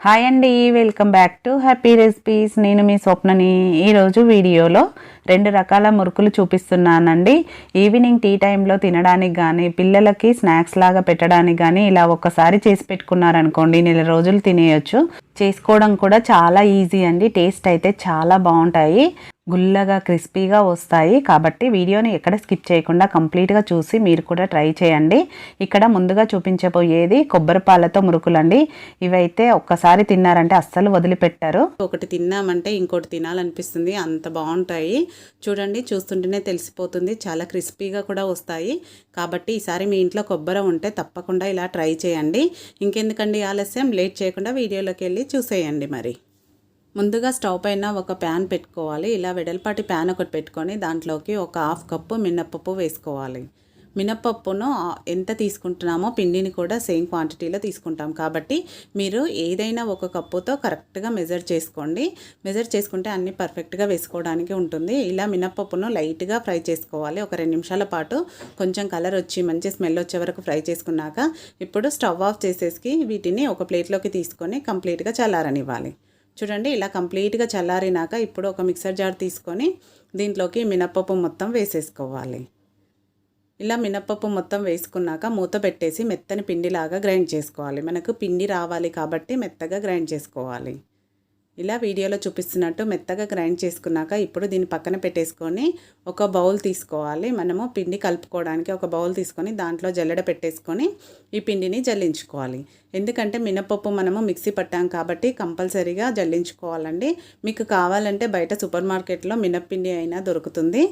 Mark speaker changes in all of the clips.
Speaker 1: Hi అండి, welcome back to happy recipes. నేను మీ స్వప్నని. ఈరోజు వీడియోలో 2 రకాల మురుకులు చూపిస్తున్నానండి. ఈవినింగ్ టీ టైంలో తినడానికి కానీ పిల్లలకి స్నాక్స్ లాగా పెట్టడానికి కానీ ఇలా ఒక్కసారి చేసి పెట్టుకున్నారనుకోండి, నెల రోజులు తినేయచ్చు. చేసుకోవడం కూడా చాలా ఈజీ అండి. టేస్ట్ అయితే చాలా బాగుంటాయి, గుల్లగా క్రిస్పీగా వస్తాయి. కాబట్టి వీడియోని ఎక్కడ స్కిప్ చేయకుండా కంప్లీట్గా చూసి మీరు కూడా ట్రై చేయండి. ఇక్కడ ముందుగా చూపించబోయేది కొబ్బరి పాలతో మురుకులండి. ఇవైతే ఒక్కసారి తిన్నారంటే అస్సలు వదిలిపెట్టారు. ఒకటి తిన్నామంటే ఇంకోటి తినాలనిపిస్తుంది, అంత బాగుంటాయి. చూడండి, చూస్తుంటేనే తెలిసిపోతుంది, చాలా క్రిస్పీగా కూడా వస్తాయి. కాబట్టి ఈసారి మీ ఇంట్లో కొబ్బరి ఉంటే తప్పకుండా ఇలా ట్రై చేయండి. ఇంకెందుకండి ఆలస్యం, లేట్ చేయకుండా వీడియోలోకి వెళ్ళి చూసేయండి. మరి ముందుగా స్టవ్ పైన ఒక ప్యాన్ పెట్టుకోవాలి. ఇలా వెడల్పాటి ప్యాన్ ఒకటి పెట్టుకొని దాంట్లోకి ఒక 1/2 కప్పు మినప్పప్పు వేసుకోవాలి. మినప్పప్పును ఎంత తీసుకుంటున్నామో పిండిని కూడా సేమ్ క్వాంటిటీలో తీసుకుంటాం. కాబట్టి మీరు ఏదైనా ఒక కప్పుతో కరెక్ట్గా మెజర్ చేసుకోండి. మెజర్ చేసుకుంటే అన్నీ పర్ఫెక్ట్గా వేసుకోవడానికి ఉంటుంది. ఇలా మినప్పప్పును లైట్గా ఫ్రై చేసుకోవాలి. ఒక 2 నిమిషాల పాటు కొంచెం కలర్ వచ్చి మంచి స్మెల్ వచ్చే వరకు ఫ్రై చేసుకున్నాక ఇప్పుడు స్టవ్ ఆఫ్ చేసేసి వీటిని ఒక ప్లేట్లోకి తీసుకొని కంప్లీట్గా చల్లారనివ్వాలి. చూడండి, ఇలా కంప్లీట్గా చల్లారినాక ఇప్పుడు ఒక మిక్సర్ జార్ తీసుకొని దీంట్లోకి మినప్పప్పు మొత్తం వేసేసుకోవాలి. ఇలా మినప్పప్పు మొత్తం వేసుకున్నాక మూత పెట్టేసి మెత్తని పిండిలాగా గ్రైండ్ చేసుకోవాలి. మనకు పిండి రావాలి కాబట్టి మెత్తగా గ్రైండ్ చేసుకోవాలి. ఇలా వీడియోలో చూపిస్తున్నట్టు మెత్తగా గ్రైండ్ చేసుకున్నాక ఇప్పుడు దీన్ని పక్కన పెట్టేసుకొని ఒక బౌల్ తీసుకోవాలి. మనము పిండి కలుపుకోవడానికి ఒక బౌల్ తీసుకొని దాంట్లో జల్లెడ పెట్టేసుకొని ఈ పిండిని జల్లించుకోవాలి. ఎందుకంటే మినపప్పు మనము మిక్సీ పట్టాం కాబట్టి కంపల్సరీగా జల్లించుకోవాలండి. మీకు కావాలంటే బయట సూపర్ మార్కెట్లో మినప్పిండి అయినా దొరుకుతుంది.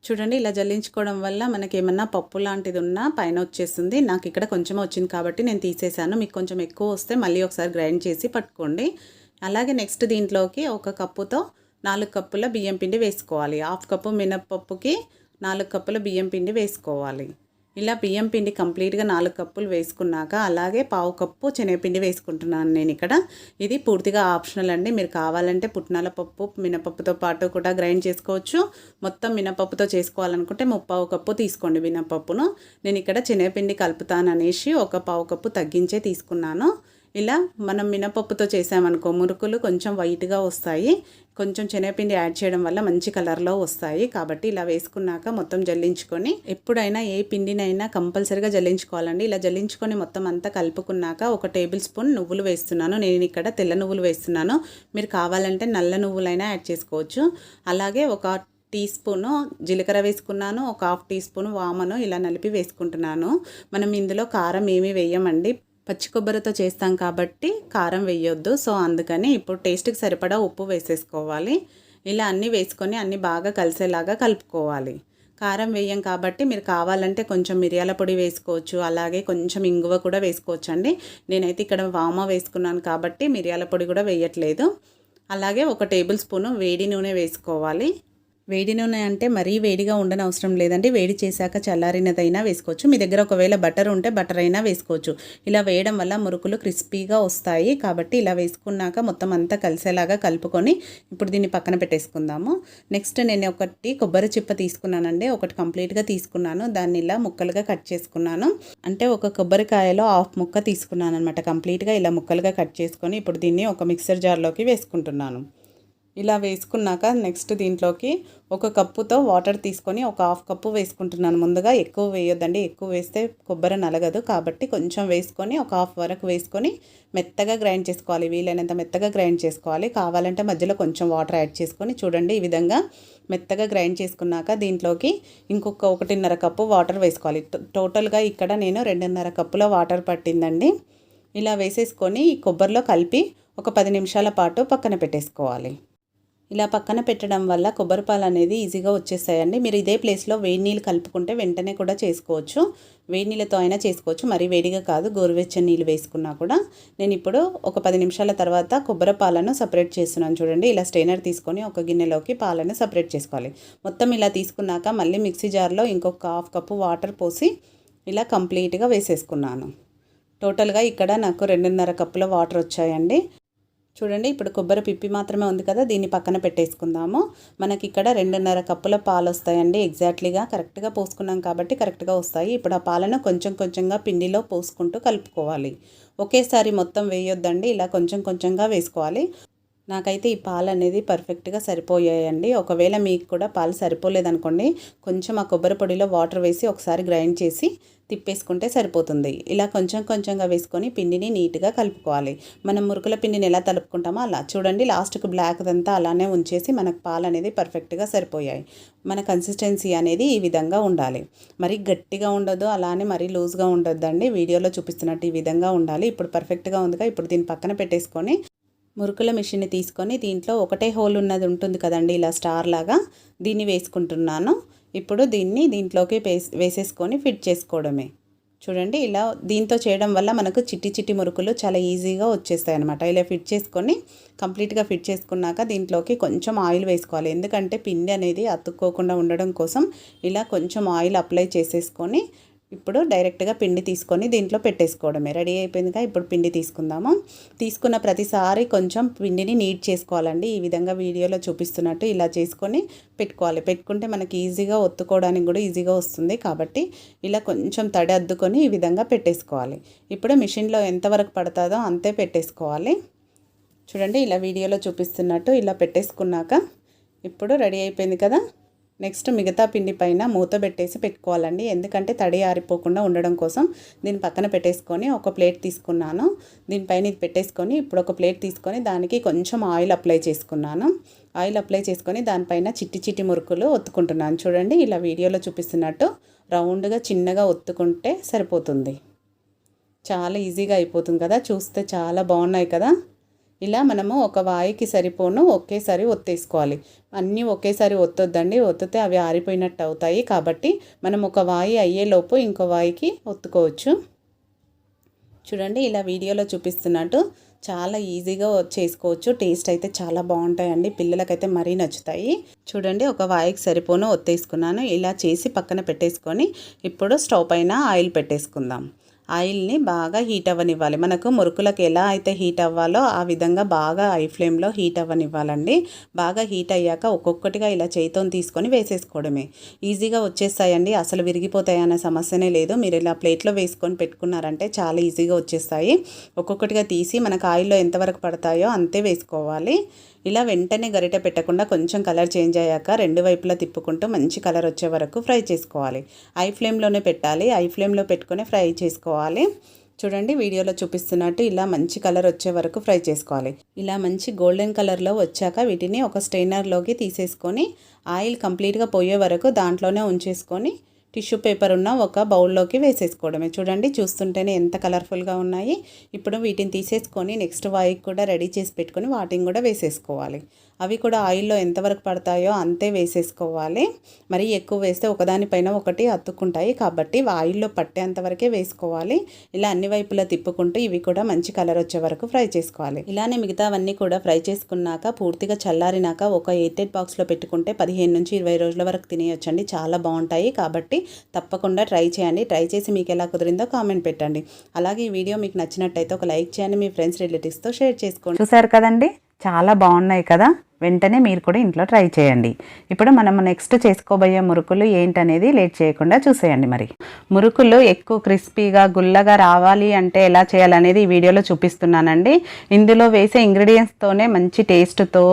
Speaker 1: చూడండి, ఇలా జల్లించుకోవడం వల్ల మనకి ఏమన్నా పప్పు లాంటిది ఉన్నా పైన వచ్చేస్తుంది. నాకు ఇక్కడ కొంచెం వచ్చింది కాబట్టి నేను తీసేసాను. మీకు కొంచెం ఎక్కువ వస్తే మళ్ళీ ఒకసారి గ్రైండ్ చేసి పట్టుకోండి. అలాగే నెక్స్ట్ దీంట్లోకి ఒక కప్పుతో 4 కప్పుల బియ్యం పిండి వేసుకోవాలి. 1/2 కప్పు మినప్పప్పుకి 4 కప్పుల బియ్యం పిండి వేసుకోవాలి. ఇలా బియ్యం పిండి కంప్లీట్గా 4 కప్పులు వేసుకున్నాక అలాగే 1/2 కప్పు శనగపిండి వేసుకుంటున్నాను నేను ఇక్కడ. ఇది పూర్తిగా ఆప్షనల్ అండి. మీరు కావాలంటే పుట్నాల పప్పు మినపప్పుతో పాటు కూడా గ్రైండ్ చేసుకోవచ్చు. మొత్తం మినపప్పుతో చేసుకోవాలనుకుంటే 3/4 కప్పు తీసుకోండి మినపప్పును. నేను ఇక్కడ శనగపిండి కలుపుతాననేసి ఒక 1/4 కప్పు తగ్గించే తీసుకున్నాను. ఇలా మనం మినపప్పుతో చేసామనుకో మురుకులు కొంచెం వైట్గా వస్తాయి. కొంచెం శనగపిండి యాడ్ చేయడం వల్ల మంచి కలర్లో వస్తాయి. కాబట్టి ఇలా వేసుకున్నాక మొత్తం జల్లించుకొని, ఎప్పుడైనా ఏ పిండినైనా కంపల్సరీగా జల్లించుకోవాలండి. ఇలా జల్లించుకొని మొత్తం అంతా కలుపుకున్నాక 1 టేబుల్ స్పూన్ నువ్వులు వేస్తున్నాను. నేను ఇక్కడ తెల్ల నువ్వులు వేస్తున్నాను. మీరు కావాలంటే నల్ల నువ్వులైనా యాడ్ చేసుకోవచ్చు. అలాగే 1 టీ స్పూను జీలకర్ర వేసుకున్నాను. 1/2 టీ స్పూన్ వామను ఇలా నలిపి వేసుకుంటున్నాను. మనం ఇందులో కారం ఏమీ వేయమండి, పచ్చి కొబ్బరితో చేస్తాం కాబట్టి కారం వేయొద్దు. సో అందుకని ఇప్పుడు టేస్ట్కి సరిపడా ఉప్పు వేసేసుకోవాలి. ఇలా అన్నీ వేసుకొని అన్నీ బాగా కలిసేలాగా కలుపుకోవాలి. కారం వేయం కాబట్టి మీరు కావాలంటే కొంచెం మిరియాల పొడి వేసుకోవచ్చు. అలాగే కొంచెం ఇంగువ కూడా వేసుకోవచ్చు అండి. నేనైతే ఇక్కడ వామ వేసుకున్నాను కాబట్టి మిరియాల పొడి కూడా వేయట్లేదు. అలాగే 1 టేబుల్ స్పూను వేడి నూనె వేసుకోవాలి. వేడి నూనె అంటే మరీ వేడిగా ఉండనవసరం లేదండి. వేడి చేశాక చల్లారినదైనా వేసుకోవచ్చు. మీ దగ్గర ఒకవేళ బటర్ ఉంటే బటర్ అయినా వేసుకోవచ్చు. ఇలా వేయడం వల్ల మురుకులు క్రిస్పీగా వస్తాయి. కాబట్టి ఇలా వేసుకున్నాక మొత్తం అంతా కలిసేలాగా కలుపుకొని ఇప్పుడు దీన్ని పక్కన పెట్టేసుకుందాము. నెక్స్ట్ నేను 1 కొబ్బరి చిప్ప తీసుకున్నానండి. 1 కంప్లీట్గా తీసుకున్నాను. దాన్ని ఇలా ముక్కలుగా కట్ చేసుకున్నాను. అంటే 1 కొబ్బరికాయలో 1/2 ముక్క తీసుకున్నాను అనమాట. కంప్లీట్గా ఇలా ముక్కలుగా కట్ చేసుకొని ఇప్పుడు దీన్ని ఒక మిక్సర్ జార్లోకి వేసుకుంటున్నాను. ఇలా వేసుకున్నాక నెక్స్ట్ దీంట్లోకి 1 కప్పుతో వాటర్ తీసుకొని 1/2 కప్పు వేసుకుంటున్నాను. ముందుగా ఎక్కువ వేయొద్దండి, ఎక్కువ వేస్తే కొబ్బరి నలగదు. కాబట్టి కొంచెం వేసుకొని 1/2 వరకు వేసుకొని మెత్తగా గ్రైండ్ చేసుకోవాలి. వీలైనంత మెత్తగా గ్రైండ్ చేసుకోవాలి. కావాలంటే మధ్యలో కొంచెం వాటర్ యాడ్ చేసుకొని చూడండి, ఈ విధంగా మెత్తగా గ్రైండ్ చేసుకున్నాక దీంట్లోకి ఇంకొక 1.5 కప్పు వాటర్ వేసుకోవాలి. టోటల్గా ఇక్కడ నేను 2.5 కప్పుల వాటర్ పట్టిందండి. ఇలా వేసేసుకొని ఈ కొబ్బరిలో కలిపి ఒక 10 నిమిషాల పాటు పక్కన పెట్టేసుకోవాలి. ఇలా పక్కన పెట్టడం వల్ల కొబ్బరి పాలు అనేది ఈజీగా వచ్చేస్తాయండి. మీరు ఇదే ప్లేస్లో వేడి నీళ్ళు కలుపుకుంటే వెంటనే కూడా చేసుకోవచ్చు. వేడి నీళ్ళతో అయినా చేసుకోవచ్చు, మరీ వేడిగా కాదు, గోరువెచ్చని నీళ్ళు వేసుకున్నా కూడా. నేను ఇప్పుడు ఒక 10 నిమిషాల తర్వాత కొబ్బరి పాలను సపరేట్ చేస్తున్నాను. చూడండి, ఇలా స్ట్రైనర్ తీసుకొని ఒక గిన్నెలోకి పాలను సపరేట్ చేసుకోవాలి. మొత్తం ఇలా తీసుకున్నాక మళ్ళీ మిక్సీ జార్లో ఇంకొక 1/2 కప్పు వాటర్ పోసి ఇలా కంప్లీట్గా వేసేసుకున్నాను. టోటల్గా ఇక్కడ నాకు 2.5 కప్పుల వాటర్ వచ్చాయండి. చూడండి ఇప్పుడు కొబ్బరి పిప్పి మాత్రమే ఉంది కదా, దీన్ని పక్కన పెట్టేసుకుందాము. మనకి ఇక్కడ 2.5 కప్పుల పాలు వస్తాయండి. ఎగ్జాక్ట్లీగా కరెక్ట్గా పోసుకున్నాం కాబట్టి కరెక్ట్గా వస్తాయి. ఇప్పుడు ఆ పాలను కొంచెం కొంచెంగా పిండిలో పోసుకుంటూ కలుపుకోవాలి. ఒకేసారి మొత్తం వేయొద్దండి, ఇలా కొంచెం కొంచెంగా వేసుకోవాలి. నాకైతే ఈ పాలు అనేది పర్ఫెక్ట్గా సరిపోయాయండి. ఒకవేళ మీకు కూడా పాలు సరిపోలేదనుకోండి, కొంచెం ఆ కొబ్బరి పొడిలో వాటర్ వేసి ఒకసారి గ్రైండ్ చేసి తిప్పేసుకుంటే సరిపోతుంది. ఇలా కొంచెం కొంచెంగా వేసుకొని పిండిని నీట్గా కలుపుకోవాలి. మనం మురుకుల పిండిని ఎలా తలుపుకుంటామో అలా. చూడండి లాస్ట్కు బ్లాక్ అంతా అలానే ఉంచేసి మనకు పాలు అనేది పర్ఫెక్ట్గా సరిపోయాయి. మన కన్సిస్టెన్సీ అనేది ఈ విధంగా ఉండాలి. మరీ గట్టిగా ఉండదు, అలానే మరీ లూజ్గా ఉండొద్దండి. వీడియోలో చూపిస్తున్నట్టు ఈ విధంగా ఉండాలి. ఇప్పుడు పర్ఫెక్ట్గా ఉందిగా, ఇప్పుడు దీన్ని పక్కన పెట్టేసుకొని మురుకుల మిషన్ని తీసుకొని దీంట్లో ఒకటే హోల్ ఉన్నది ఉంటుంది కదండి, ఇలా స్టార్ లాగా, దీన్ని వేసుకుంటున్నాను. ఇప్పుడు దీంట్లోకి వేసేసుకొని ఫిట్ చేసుకోవడమే. చూడండి ఇలా దీంతో చేయడం వల్ల మనకు చిట్టి చిట్టి మురుకులు చాలా ఈజీగా వచ్చేస్తాయి అనమాట. ఇలా ఫిట్ చేసుకొని కంప్లీట్గా ఫిట్ చేసుకున్నాక దీంట్లోకి కొంచెం ఆయిల్ వేసుకోవాలి. ఎందుకంటే పిండి అనేది అతుక్కోకుండా ఉండడం కోసం ఇలా కొంచెం ఆయిల్ అప్లై చేసేసుకొని ఇప్పుడు డైరెక్ట్గా పిండి తీసుకొని దీంట్లో పెట్టేసుకోవడమే. రెడీ అయిపోయిందిగా, ఇప్పుడు పిండి తీసుకుందాము. తీసుకున్న ప్రతిసారి కొంచెం పిండిని నీట్ చేసుకోవాలండి. ఈ విధంగా వీడియోలో చూపిస్తున్నట్టు ఇలా చేసుకొని పెట్టుకోవాలి. పెట్టుకుంటే మనకి ఈజీగా ఒత్తుకోవడానికి కూడా ఈజీగా వస్తుంది. కాబట్టి ఇలా కొంచెం తడి అద్దుకొని ఈ విధంగా పెట్టేసుకోవాలి. ఇప్పుడు మిషన్లో ఎంతవరకు పడుతుందో అంతే పెట్టేసుకోవాలి. చూడండి ఇలా వీడియోలో చూపిస్తున్నట్టు ఇలా పెట్టేసుకున్నాక ఇప్పుడు రెడీ అయిపోయింది కదా. నెక్స్ట్ మిగతా పిండి పైన మూత పెట్టేసి పెట్టుకోవాలండి. ఎందుకంటే తడి ఆరిపోకుండా ఉండడం కోసం దీన్ని పక్కన పెట్టేసుకొని ఒక ప్లేట్ తీసుకున్నాను. దీనిపైన ఇది పెట్టేసుకొని ఇప్పుడు ఒక ప్లేట్ తీసుకొని దానికి కొంచెం ఆయిల్ అప్లై చేసుకున్నాను. ఆయిల్ అప్లై చేసుకొని దానిపైన చిట్టి చిట్టి మురుకులు ఒత్తుకుంటున్నాను. చూడండి ఇలా వీడియోలో చూపిస్తున్నట్టు రౌండ్గా చిన్నగా ఒత్తుకుంటే సరిపోతుంది. చాలా ఈజీగా అయిపోతుంది కదా, చూస్తే చాలా బాగున్నాయి కదా. ఇలా మనము ఒక వాయికి సరిపోను ఒకేసారి ఒత్తేసుకోవాలి. అన్నీ ఒకేసారి ఒత్తొద్దండి, ఒత్తితే అవి ఆరిపోయినట్టు అవుతాయి. కాబట్టి మనం ఒక వాయి అయ్యేలోపు ఇంకో వాయికి ఒత్తుకోవచ్చు. చూడండి ఇలా వీడియోలో చూపిస్తున్నట్టు చాలా ఈజీగా చేసుకోవచ్చు. టేస్ట్ అయితే చాలా బాగుంటాయండి, పిల్లలకైతే మరీ నచ్చుతాయి. చూడండి ఒక వాయికి సరిపోను ఒత్తేసుకున్నాను. ఇలా చేసి పక్కన పెట్టేసుకొని ఇప్పుడు స్టవ్ పైన ఆయిల్ పెట్టేసుకుందాం. ఆయిల్ని బాగా హీట్ అవ్వనివ్వాలి. మనకు మురుకులకు ఎలా అయితే హీట్ అవ్వాలో ఆ విధంగా బాగా హై ఫ్లేమ్లో హీట్ అవ్వనివ్వాలండి. బాగా హీట్ అయ్యాక ఒక్కొక్కటిగా ఇలా చేతితో తీసుకొని వేసేసుకోవడమే. ఈజీగా వచ్చేస్తాయండి, అసలు విరిగిపోతాయి అనే సమస్యనే లేదు. మీరు ఇలా ప్లేట్లో వేసుకొని పెట్టుకున్నారంటే చాలా ఈజీగా వచ్చేస్తాయి. ఒక్కొక్కటిగా తీసి మనకు ఆయిల్లో ఎంతవరకు పడతాయో అంతే వేసుకోవాలి. ఇలా వెంటనే గరిటె పెట్టకుండా కొంచెం కలర్ చేంజ్ అయ్యాక రెండు వైపులా తిప్పుకుంటూ మంచి కలర్ వచ్చే వరకు ఫ్రై చేసుకోవాలి. హై ఫ్లేమ్లోనే పెట్టాలి, హై ఫ్లేమ్లో పెట్టుకొని ఫ్రై చేసుకోవాలి. చూడండి వీడియోలో చూపిస్తున్నట్టు ఇలా మంచి కలర్ వచ్చే వరకు ఫ్రై చేసుకోవాలి. ఇలా మంచి గోల్డెన్ కలర్లో వచ్చాక వీటిని ఒక స్ట్రైనర్లోకి తీసేసుకొని ఆయిల్ కంప్లీట్గా పోయే వరకు దాంట్లోనే ఉంచేసుకొని టిష్యూ పేపర్ ఉన్న ఒక బౌల్లోకి వేసేసుకోవడమే. చూడండి చూస్తుంటేనే ఎంత కలర్ఫుల్గా ఉన్నాయి. ఇప్పుడు వీటిని తీసేసుకొని నెక్స్ట్ వాయికి కూడా రెడీ చేసి పెట్టుకొని వాటిని కూడా వేసేసుకోవాలి. అవి కూడా ఆయిల్లో ఎంతవరకు పడతాయో అంతే వేసేసుకోవాలి. మరీ ఎక్కువ వేస్తే ఒకదానిపైన ఒకటి అతుక్కుంటాయి, కాబట్టి ఆయిల్లో పట్టేంతవరకే వేసుకోవాలి. ఇలా అన్ని వైపులా తిప్పుకుంటూ ఇవి కూడా మంచి కలర్ వచ్చే వరకు ఫ్రై చేసుకోవాలి. ఇలానే మిగతావన్నీ కూడా ఫ్రై చేసుకున్నాక పూర్తిగా చల్లారినాక ఒక ఎయిర్టైట్ బాక్స్లో పెట్టుకుంటే 15 నుంచి 20 రోజుల వరకు తినేయొచ్చండి. చాలా బాగుంటాయి, కాబట్టి తప్పకుండా ట్రై చేయండి. ట్రై చేసి మీకు ఎలా కుదిరిందో కామెంట్ పెట్టండి. అలాగే ఈ వీడియో మీకు నచ్చినట్టయితే ఒక లైక్ చేయండి, మీ ఫ్రెండ్స్ రిలేటివ్స్తో షేర్ చేసుకోండి. చూసారు కదండి, చాలా బాగున్నాయి కదా. వెంటనే మీరు కూడా ఇంట్లో ట్రై చేయండి. ఇప్పుడు మనం నెక్స్ట్ చేసుకోబోయే మురుకులు ఏంటనేది లేట్ చేయకుండా చూసేయండి. మరి మురుకులు ఎక్కువ క్రిస్పీగా గుల్లగా రావాలి అంటే ఎలా చేయాలనేది ఈ వీడియోలో చూపిస్తున్నానండి. ఇందులో వేసే ఇంగ్రీడియంట్స్తోనే మంచి టేస్ట్తో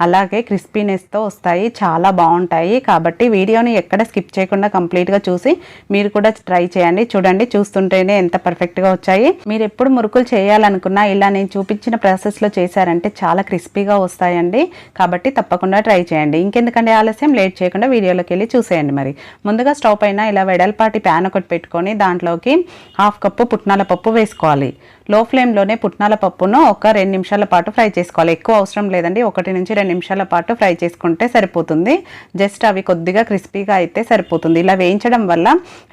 Speaker 1: అలాగే క్రిస్పీనెస్తో వస్తాయి, చాలా బాగుంటాయి. కాబట్టి వీడియోని ఎక్కడ స్కిప్ చేయకుండా కంప్లీట్గా చూసి మీరు కూడా ట్రై చేయండి. చూడండి చూస్తుంటేనే ఎంత పర్ఫెక్ట్గా వచ్చాయి. మీరు ఎప్పుడు మురుకులు చేయాలనుకున్నా ఇలా నేను చూపించిన ప్రాసెస్లో చేశారంటే చాలా క్రిస్పీగా వస్తాయండి. కాబట్టి తప్పకుండా ట్రై చేయండి. ఇంకెందుకంటే ఆలస్యం, లేట్ చేయకుండా వీడియోలోకి వెళ్ళి చూసేయండి. మరి ముందుగా స్టవ్ పైన ఇలా వెడల్పాటి ప్యాన్ ఒకటి పెట్టుకొని దాంట్లోకి 1/2 కప్పు పుట్నాల పప్పు వేసుకోవాలి. లో ఫ్లేమ్లోనే పుట్నాల పప్పును ఒక 2 నిమిషాల పాటు ఫ్రై చేసుకోవాలి. ఎక్కువ అవసరం లేదండి, 1 నుంచి 2 నిమిషాల పాటు ఫ్రై చేసుకుంటే సరిపోతుంది. జస్ట్ అవి కొద్దిగా క్రిస్పీగా అయితే సరిపోతుంది. ఇలా వేయించడం వల్ల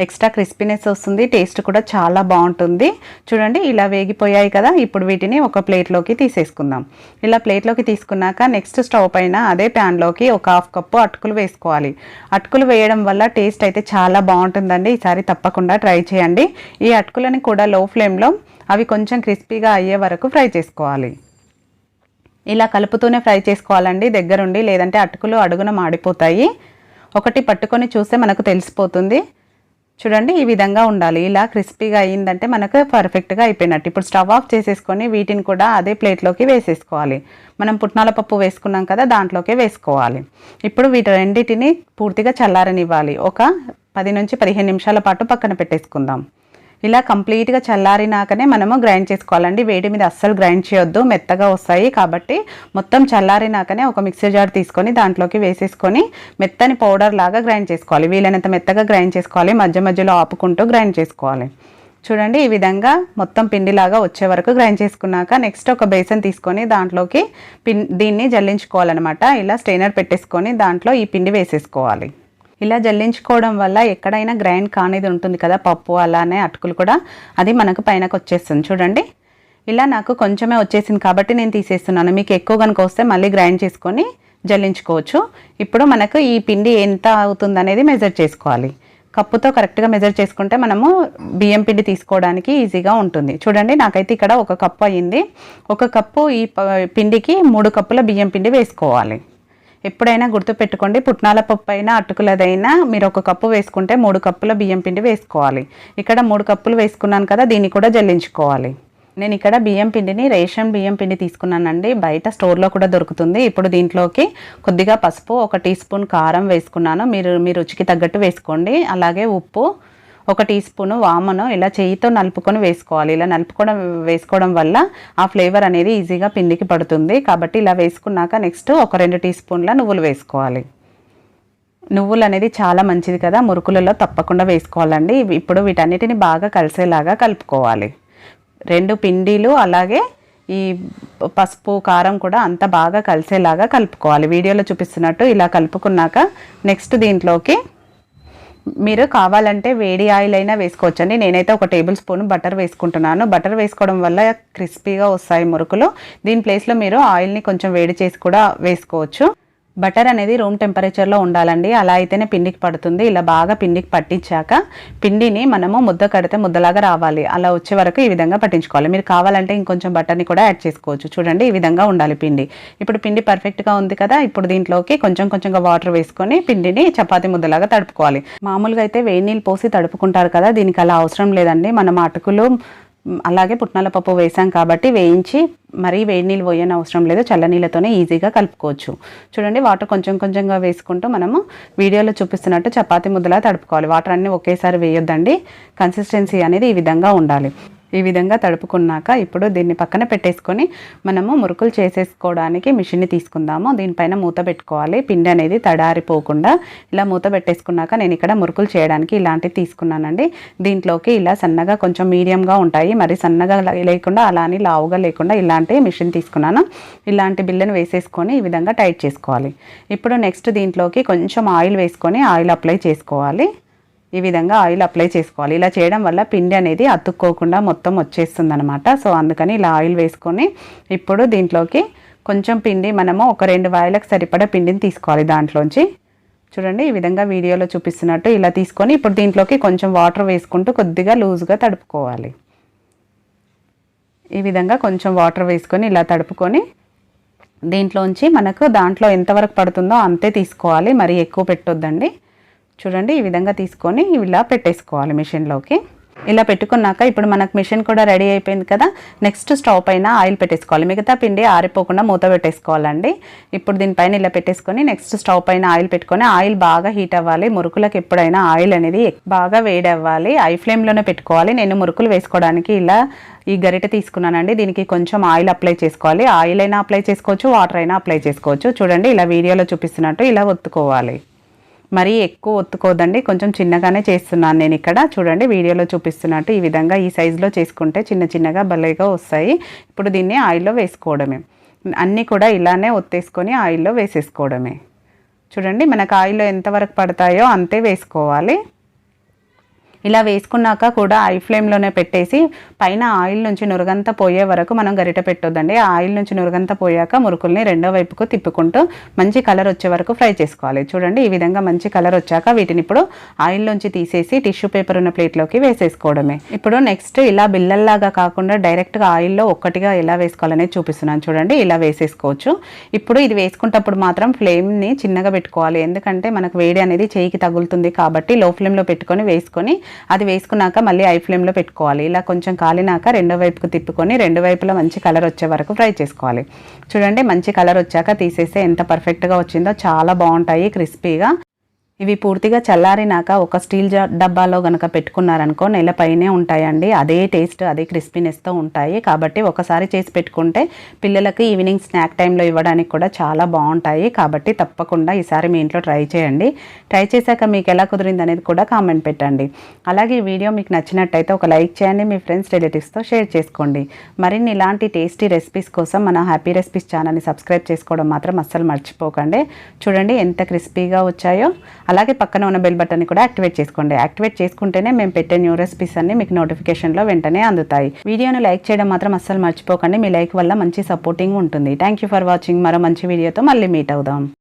Speaker 1: ఎక్స్ట్రా క్రిస్పీనెస్ వస్తుంది, టేస్ట్ కూడా చాలా బాగుంటుంది. చూడండి ఇలా వేగిపోయాయి కదా. ఇప్పుడు వీటిని ఒక ప్లేట్లోకి తీసేసుకుందాం. ఇలా ప్లేట్లోకి తీసుకున్నాక నెక్స్ట్ స్టవ్ పైన అదే ప్యాన్లోకి ఒక 1/2 కప్పు అటుకులు వేసుకోవాలి. అటుకులు వేయడం వల్ల టేస్ట్ అయితే చాలా బాగుంటుందండి. ఈసారి తప్పకుండా ట్రై చేయండి. ఈ అటుకులని కూడా లో ఫ్లేమ్లో అవి కొంచెం క్రిస్పీగా అయ్యే వరకు ఫ్రై చేసుకోవాలి. ఇలా కలుపుతూనే ఫ్రై చేసుకోవాలండి దగ్గరుండి, లేదంటే అటుకులు అడుగున మాడిపోతాయి. ఒకటి పట్టుకొని చూస్తే మనకు తెలిసిపోతుంది. చూడండి ఈ విధంగా ఉండాలి. ఇలా క్రిస్పీగా అయ్యిందంటే మనకు పర్ఫెక్ట్గా అయిపోయినట్టు. ఇప్పుడు స్టవ్ ఆఫ్ చేసేసుకొని వీటిని కూడా అదే ప్లేట్లోకి వేసేసుకోవాలి. మనం పుట్నాల పప్పు వేసుకున్నాం కదా, దాంట్లోకి వేసుకోవాలి. ఇప్పుడు వీటి రెండింటిని పూర్తిగా చల్లారనివ్వాలి. ఒక 10 నుంచి 15 నిమిషాల పాటు పక్కన పెట్టేసుకుందాం. ఇలా కంప్లీట్గా చల్లారినాకనే మనము గ్రైండ్ చేసుకోవాలండి. వేడి మీద అస్సలు గ్రైండ్ చేయొద్దు, మెత్తగా వస్తాయి. కాబట్టి మొత్తం చల్లారినాకనే ఒక మిక్సర్ జార్ తీసుకొని దాంట్లోకి వేసేసుకొని మెత్తని పౌడర్ లాగా గ్రైండ్ చేసుకోవాలి. వీలైనంత మెత్తగా గ్రైండ్ చేసుకోవాలి, మధ్య మధ్యలో ఆపుకుంటూ గ్రైండ్ చేసుకోవాలి. చూడండి ఈ విధంగా మొత్తం పిండిలాగా వచ్చే వరకు గ్రైండ్ చేసుకున్నాక నెక్స్ట్ ఒక బేసన్ తీసుకొని దాంట్లోకి దీన్ని జల్లించుకోవాలన్నమాట. ఇలా స్ట్రైనర్ పెట్టేసుకొని దాంట్లో ఈ పిండి వేసేసుకోవాలి. ఇలా జల్లించుకోవడం వల్ల ఎక్కడైనా గ్రైండ్ కానిది ఉంటుంది కదా పప్పు, అలానే అటుకులు కూడా, అది మనకు పైనకు వచ్చేస్తుంది. చూడండి ఇలా నాకు కొంచెమే వచ్చేసింది కాబట్టి నేను తీసేస్తున్నాను. మీకు ఎక్కువ కనుక వస్తే మళ్ళీ గ్రైండ్ చేసుకొని జల్లించుకోవచ్చు. ఇప్పుడు మనకు ఈ పిండి ఎంత అవుతుంది అనేది మెజర్ చేసుకోవాలి. కప్పుతో కరెక్ట్గా మెజర్ చేసుకుంటే మనము బియ్యం పిండి తీసుకోవడానికి ఈజీగా ఉంటుంది. చూడండి నాకైతే ఇక్కడ 1 కప్పు అయ్యింది. 1 కప్పు ఈ పిండికి 3 కప్పుల బియ్యం పిండి వేసుకోవాలి. ఎప్పుడైనా గుర్తుపెట్టుకోండి, పుట్నాల పప్పు అయినా అటుకులదైనా మీరు 1 కప్పు వేసుకుంటే 3 కప్పుల బియ్యం పిండి వేసుకోవాలి. ఇక్కడ 3 కప్పులు వేసుకున్నాను కదా, దీన్ని కూడా జల్లించుకోవాలి. నేను ఇక్కడ బియ్యం పిండిని రేషన్ బియ్యం పిండి తీసుకున్నానండి, బయట స్టోర్లో కూడా దొరుకుతుంది. ఇప్పుడు దీంట్లోకి కొద్దిగా పసుపు, 1 టీ స్పూన్ కారం వేసుకున్నాను. మీ రుచికి తగ్గట్టు వేసుకోండి. అలాగే ఉప్పు, 1 టీ స్పూను వామును ఇలా చేయితో నలుపుకొని వేసుకోవాలి. ఇలా వేసుకోవడం వల్ల ఆ ఫ్లేవర్ అనేది ఈజీగా పిండికి పడుతుంది. కాబట్టి ఇలా వేసుకున్నాక నెక్స్ట్ ఒక 2 టీ స్పూన్ల నువ్వులు వేసుకోవాలి. నువ్వులు అనేది చాలా మంచిది కదా, మురుకులలో తప్పకుండా వేసుకోవాలండి. ఇప్పుడు వీటన్నిటిని బాగా కలిసేలాగా కలుపుకోవాలి. 2 పిండిలు అలాగే ఈ పసుపు కారం కూడా అంత బాగా కలిసేలాగా కలుపుకోవాలి. వీడియోలో చూపిస్తున్నట్టు ఇలా కలుపుకున్నాక నెక్స్ట్ దీంట్లోకి మీరు కావాలంటే వేడి ఆయిల్ అయినా వేసుకోవచ్చండి. నేనైతే 1 టేబుల్ స్పూన్ బటర్ వేసుకుంటున్నాను. బటర్ వేసుకోవడం వల్ల క్రిస్పీగా వస్తాయి మురుకులు. దీని ప్లేస్లో మీరు ఆయిల్ని కొంచెం వేడి చేసి కూడా వేసుకోవచ్చు. బటర్ అనేది రూమ్ టెంపరేచర్లో ఉండాలండి, అలా అయితేనే పిండికి పడుతుంది. ఇలా బాగా పిండికి పట్టించాక పిండిని మనము ముద్ద కడితే ముద్దలాగా రావాలి, అలా వచ్చే వరకు ఈ విధంగా పట్టించుకోవాలి. మీరు కావాలంటే ఇంకొంచెం బటర్ని కూడా యాడ్ చేసుకోవచ్చు. చూడండి ఈ విధంగా ఉండాలి పిండి. ఇప్పుడు పిండి పర్ఫెక్ట్గా ఉంది కదా, ఇప్పుడు దీంట్లోకి కొంచెంగా వాటర్ వేసుకొని పిండిని చపాతీ ముద్దలాగా తడుపుకోవాలి. మామూలుగా అయితే వేడి నీళ్ళు పోసి తడుపుకుంటారు కదా, దీనికి అలా అవసరం లేదండి. మనం అటుకులు అలాగే పుట్నాల పప్పు వేసాం కాబట్టి వేయించి మరీ వేడి నీళ్ళు పోయని అవసరం లేదు, చల్లనీళ్ళతోనే ఈజీగా కలుపుకోవచ్చు. చూడండి వాటర్ కొంచెంగా వేసుకుంటూ మనము వీడియోలో చూపిస్తున్నట్టు చపాతీ ముద్దలా తడుపుకోవాలి. వాటర్ అన్నీ ఒకేసారి వేయొద్దండి, కన్సిస్టెన్సీ అనేది ఈ విధంగా ఉండాలి. ఈ విధంగా తడుపుకున్నాక ఇప్పుడు దీన్ని పక్కన పెట్టేసుకొని మనము మురుకులు చేసేసుకోవడానికి మిషన్ని తీసుకుందాము. దీనిపైన మూత పెట్టుకోవాలి, పిండి అనేది తడారిపోకుండా. ఇలా మూత పెట్టేసుకున్నాక నేను ఇక్కడ మురుకులు చేయడానికి ఇలాంటివి తీసుకున్నానండి. దీంట్లోకి ఇలా సన్నగా కొంచెం మీడియంగా ఉంటాయి, మరి సన్నగా లేకుండా అలానే లావుగా లేకుండా ఇలాంటి మిషన్ తీసుకున్నాను. ఇలాంటి బిళ్ళను వేసేసుకొని ఈ విధంగా టైట్ చేసుకోవాలి. ఇప్పుడు నెక్స్ట్ దీంట్లోకి కొంచెం ఆయిల్ వేసుకొని ఆయిల్ అప్లై చేసుకోవాలి. ఈ విధంగా ఆయిల్ అప్లై చేసుకోవాలి. ఇలా చేయడం వల్ల పిండి అనేది అతుక్కోకుండా మొత్తం వచ్చేస్తుంది అనమాట. సో అందుకని ఇలా ఆయిల్ వేసుకొని ఇప్పుడు దీంట్లోకి కొంచెం పిండి మనము ఒక 2 వాయిలకు సరిపడా పిండిని తీసుకోవాలి. దాంట్లోంచి చూడండి ఈ విధంగా వీడియోలో చూపిస్తున్నట్టు ఇలా తీసుకొని ఇప్పుడు దీంట్లోకి కొంచెం వాటర్ వేసుకుంటూ కొద్దిగా లూజ్గా తడుపుకోవాలి. ఈ విధంగా కొంచెం వాటర్ వేసుకొని ఇలా తడుపుకొని దీంట్లోంచి మనకు దాంట్లో ఎంతవరకు పడుతుందో అంతే తీసుకోవాలి, మరీ ఎక్కువ పెట్టొద్దండి. చూడండి ఈ విధంగా తీసుకొని ఇలా పెట్టేసుకోవాలి మిషన్లోకి. ఇలా పెట్టుకున్నాక ఇప్పుడు మనకు మిషన్ కూడా రెడీ అయిపోయింది కదా, నెక్స్ట్ స్టవ్ పైన ఆయిల్ పెట్టేసుకోవాలి. మిగతా పిండి ఆరిపోకుండా మూత పెట్టేసుకోవాలండి. ఇప్పుడు దీనిపైన ఇలా పెట్టేసుకొని నెక్స్ట్ స్టవ్ పైన ఆయిల్ పెట్టుకొని ఆయిల్ బాగా హీట్ అవ్వాలి. మురుకులకు ఎప్పుడైనా ఆయిల్ అనేది బాగా వేడి అవ్వాలి, హై ఫ్లేమ్లోనే పెట్టుకోవాలి. నేను మురుకులు వేసుకోవడానికి ఇలా ఈ గరిటె తీసుకున్నానండి, దీనికి కొంచెం ఆయిల్ అప్లై చేసుకోవాలి. ఆయిల్ అయినా అప్లై చేసుకోవచ్చు, వాటర్ అయినా అప్లై చేసుకోవచ్చు. చూడండి ఇలా వీడియోలో చూపిస్తున్నట్టు ఇలా ఒత్తుకోవాలి. మరీ ఎక్కువ ఒత్తుకోదండి, కొంచెం చిన్నగానే చేస్తున్నాను నేను ఇక్కడ. చూడండి వీడియోలో చూపిస్తున్నట్టు ఈ విధంగా ఈ సైజులో చేసుకుంటే చిన్నగా భలేగా వస్తాయి. ఇప్పుడు దీన్ని ఆయిల్లో వేసుకోవడమే, అన్నీ కూడా ఇలానే ఒత్తేసుకొని ఆయిల్లో వేసేసుకోవడమే. చూడండి మనకు ఆయిల్లో ఎంతవరకు పడతాయో అంతే వేసుకోవాలి. ఇలా వేసుకున్నాక కూడా ఐ ఫ్లేమ్లోనే పెట్టేసి పైన ఆయిల్ నుంచి నురగంతా పోయే వరకు మనం గరిట పెట్టొద్దండి. ఆ ఆయిల్ నుంచి నురగంతా పోయాక మురుకుల్ని రెండో వైపుకు తిప్పుకుంటూ మంచి కలర్ వచ్చే వరకు ఫ్రై చేసుకోవాలి. చూడండి ఈ విధంగా మంచి కలర్ వచ్చాక వీటిని ఇప్పుడు ఆయిల్లోంచి తీసేసి టిష్యూ పేపర్ ఉన్న ప్లేట్లోకి వేసేసుకోవడమే. ఇప్పుడు నెక్స్ట్ ఇలా బిల్లల్లాగా కాకుండా డైరెక్ట్గా ఆయిల్లో ఒక్కటిగా ఎలా వేసుకోవాలనేది చూపిస్తున్నాను. చూడండి ఇలా వేసేసుకోవచ్చు. ఇప్పుడు ఇది వేసుకుంటప్పుడు మాత్రం ఫ్లేమ్ని చిన్నగా పెట్టుకోవాలి, ఎందుకంటే మనకు వేడి అనేది చేయికి తగులుతుంది కాబట్టి లో ఫ్లేమ్లో పెట్టుకొని వేసుకొని అది వేసుకున్నాక మళ్ళీ ఐ ఫ్లేమ్లో పెట్టుకోవాలి. ఇలా కొంచెం కాలినాక రెండో వైపుకు తిప్పుకొని రెండు వైపులా మంచి కలర్ వచ్చే వరకు ఫ్రై చేసుకోవాలి. చూడండి మంచి కలర్ వచ్చాక తీసేస్తే ఎంత పర్ఫెక్ట్గా వచ్చిందో, చాలా బాగుంటాయి క్రిస్పీగా. ఇవి పూర్తిగా చల్లారినాక ఒక స్టీల్ డబ్బాలో కనుక పెట్టుకున్నారనుకో నెలపైనే ఉంటాయండి. అదే టేస్ట్ అదే క్రిస్పీనెస్తో ఉంటాయి. కాబట్టి ఒకసారి చేసి పెట్టుకుంటే పిల్లలకి ఈవినింగ్ స్నాక్ టైంలో ఇవ్వడానికి కూడా చాలా బాగుంటాయి. కాబట్టి తప్పకుండా ఈసారి మీ ఇంట్లో ట్రై చేయండి. ట్రై చేశాక మీకు ఎలా కుదిరింది అనేది కూడా కామెంట్ పెట్టండి. అలాగే ఈ వీడియో మీకు నచ్చినట్టయితే ఒక లైక్ చేయండి, మీ ఫ్రెండ్స్ రిలేటివ్స్తో షేర్ చేసుకోండి. మరిన్ని ఇలాంటి టేస్టీ రెసిపీస్ కోసం మన హ్యాపీ రెసిపీస్ ఛానల్ని సబ్స్క్రైబ్ చేసుకోవడం మాత్రం అస్సలు మర్చిపోకండి. చూడండి ఎంత క్రిస్పీగా వచ్చాయో. అలాగే పక్కన ఉన్న బెల్ బటన్ని కూడా యాక్టివేట్ చేసుకోండి. యాక్టివేట్ చేసుకుంటేనే మేము పెట్టే న్యూ రెసిపీస్ అన్ని మీకు నోటిఫికేషన్లో వెంటనే అందుతాయి. వీడియోను లైక్ చేయడం మాత్రం అస్సలు మర్చిపోకండి. మీ లైక్ వల్ల మంచి సపోర్టింగ్ ఉంటుంది. Thank you for watching. మరో మంచి వీడియోతో మళ్ళీ మీట్ అవుదాం.